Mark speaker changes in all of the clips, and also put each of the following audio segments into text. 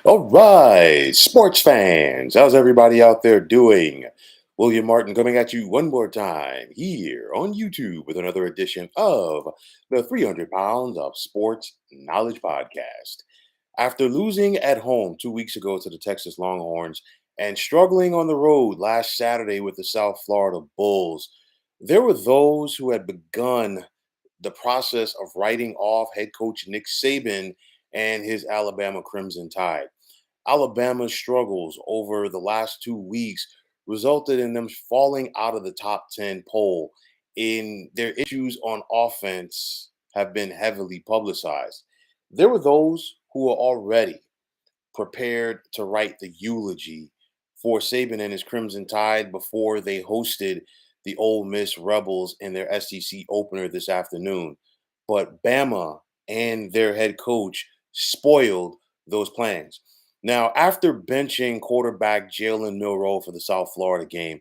Speaker 1: All right, sports fans, how's everybody out there doing? William Martin coming at you one more time here on YouTube with another edition of the 300 Pounds of Sports Knowledge Podcast. After losing at home 2 weeks ago to the Texas Longhorns and struggling on the road last Saturday with the South Florida Bulls, there were those who had begun the process of writing off head coach Nick Saban and his Alabama Crimson Tide. Alabama's struggles over the last 2 weeks resulted in them falling out of the top 10 poll. In their issues on offense have been heavily publicized. There were those who were already prepared to write the eulogy for Saban and his Crimson Tide before they hosted the Ole Miss Rebels in their SEC opener this afternoon. But Bama and their head coach spoiled those plans. Now, after benching quarterback Jalen Milroe for the South Florida game,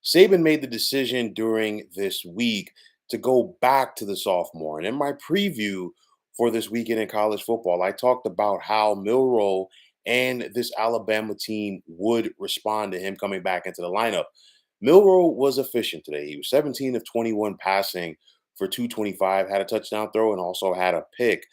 Speaker 1: Saban made the decision during this week to go back to the sophomore. And in my preview for this weekend in college football, I talked about how Milroe and this Alabama team would respond to him coming back into the lineup. Milroe was efficient today. He was 17 of 21 passing for 225, had a touchdown throw, and also had a pick.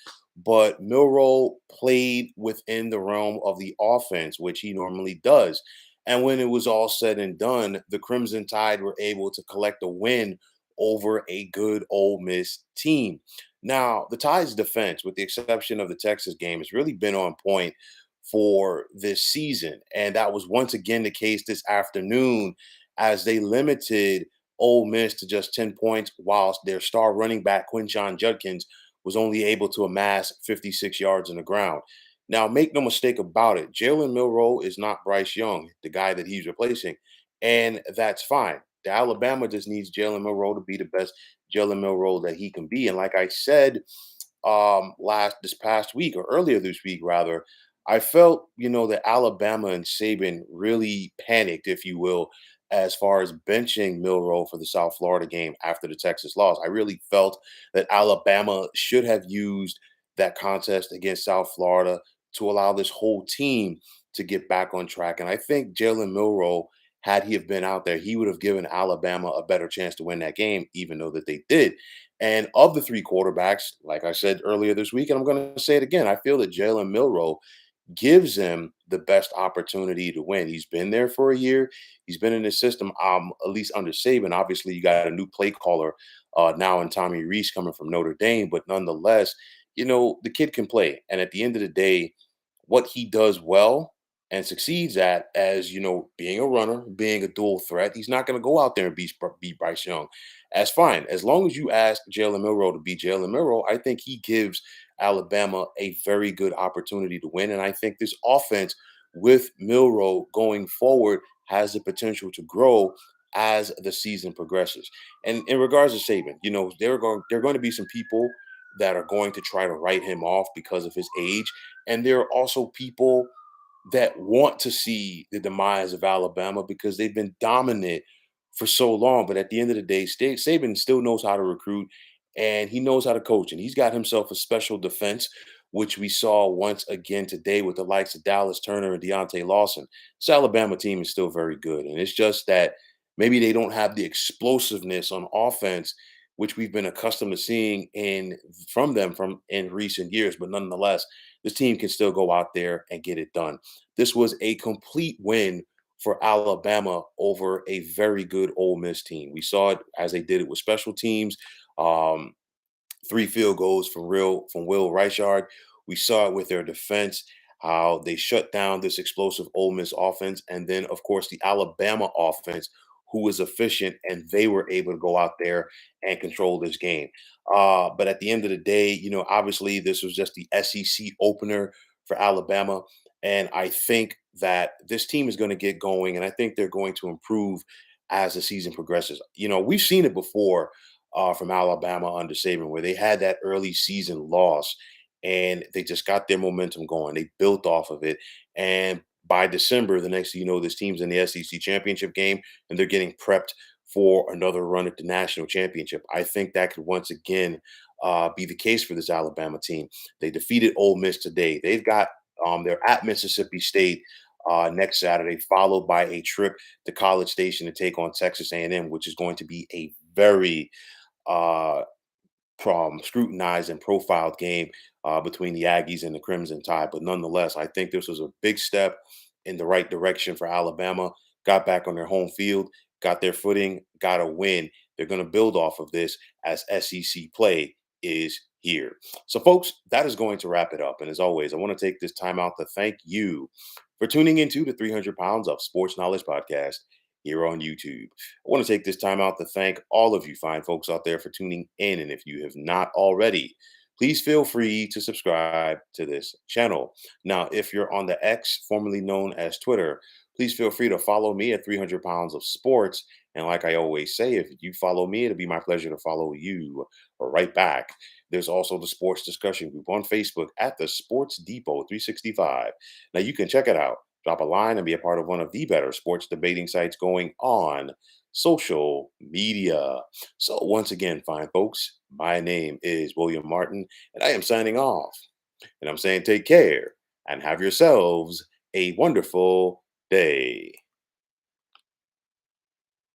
Speaker 1: But Milroe played within the realm of the offense, which he normally does. And when it was all said and done, the Crimson Tide were able to collect a win over a good Ole Miss team. Now, the Tide's defense, with the exception of the Texas game, has really been on point for this season. And that was once again the case this afternoon as they limited Ole Miss to just 10 points, whilst their star running back, Quinshon Judkins, was only able to amass 56 yards in the ground. Now, make no mistake about it, Jalen Milroe is not Bryce Young, the guy that he's replacing. And that's fine. The Alabama just needs Jalen Milroe to be the best Jalen Milroe that he can be. And like I said, last this past week or earlier this week rather, I felt that Alabama and Saban really panicked, if you will, as far as benching Milroe for the South Florida game after the Texas loss. I really felt that Alabama should have used that contest against South Florida to allow this whole team to get back on track. And I think Jalen Milroe, had he have been out there, he would have given Alabama a better chance to win that game, even though that they did. And of the three quarterbacks, like I said earlier this week, and I'm going to say it again, I feel that Jalen Milroe gives him the best opportunity to win. He's been there for a year. He's been in the system, at least under Saban. Obviously, you got a new play caller now in Tommy Reese coming from Notre Dame, but nonetheless, the kid can play. And at the end of the day, what he does well and succeeds at, as being a runner, being a dual threat, he's not going to go out there and beat Bryce Young. That's fine. As long as you ask Jalen Milroe to be Jalen Milroe, I think he gives Alabama a very good opportunity to win. And I think this offense with Milroe going forward has the potential to grow as the season progresses. And in regards to Saban, there are going to be some people that are going to try to write him off because of his age. And there are also people that want to see the demise of Alabama because they've been dominant for so long. But at the end of the day, Saban still knows how to recruit and he knows how to coach. And he's got himself a special defense, which we saw once again today with the likes of Dallas Turner and Deontay Lawson. This Alabama team is still very good. And it's just that maybe they don't have the explosiveness on offense, which we've been accustomed to seeing from them from in recent years. But nonetheless, this team can still go out there and get it done. This was a complete win for Alabama over a very good Ole Miss team. We saw it as they did it with special teams. Um, 3 field goals from Will Reichard. We saw it with their defense, how they shut down this explosive Ole Miss offense, and then of course the Alabama offense, who was efficient, and they were able to go out there and control this game. But at the end of the day, obviously this was just the SEC opener for Alabama, and I think that this team is going to get going, and I think they're going to improve as the season progresses. We've seen it before from Alabama under Saban, where they had that early season loss and they just got their momentum going. They built off of it. And by December, the next thing you know, this team's in the SEC championship game and they're getting prepped for another run at the national championship. I think that could once again be the case for this Alabama team. They defeated Ole Miss today. They've got They're at Mississippi State next Saturday, followed by a trip to College Station to take on Texas A&M, which is going to be a very uh, scrutinized and profiled game between the Aggies and the Crimson Tide. But nonetheless, I think this was a big step in the right direction for Alabama. Got back on their home field, got their footing, got a win. They're going to build off of this as SEC play is here. So, folks, that is going to wrap it up. And as always, I want to take this time out to thank you for tuning into the 300 Pounds of Sports Knowledge podcast here on YouTube. I want to take this time out to thank all of you fine folks out there for tuning in. And if you have not already, please feel free to subscribe to this channel. Now, if you're on the X, formerly known as Twitter, please feel free to follow me at 300 Pounds of Sports. And like I always say, if you follow me, it'll be my pleasure to follow you right back. There's also the sports discussion group on Facebook at the Sports Depot 365. Now, you can check it out, drop a line, and be a part of one of the better sports debating sites going on social media. So, once again, fine folks, my name is William Martin, and I am signing off. And I'm saying take care and have yourselves a wonderful day.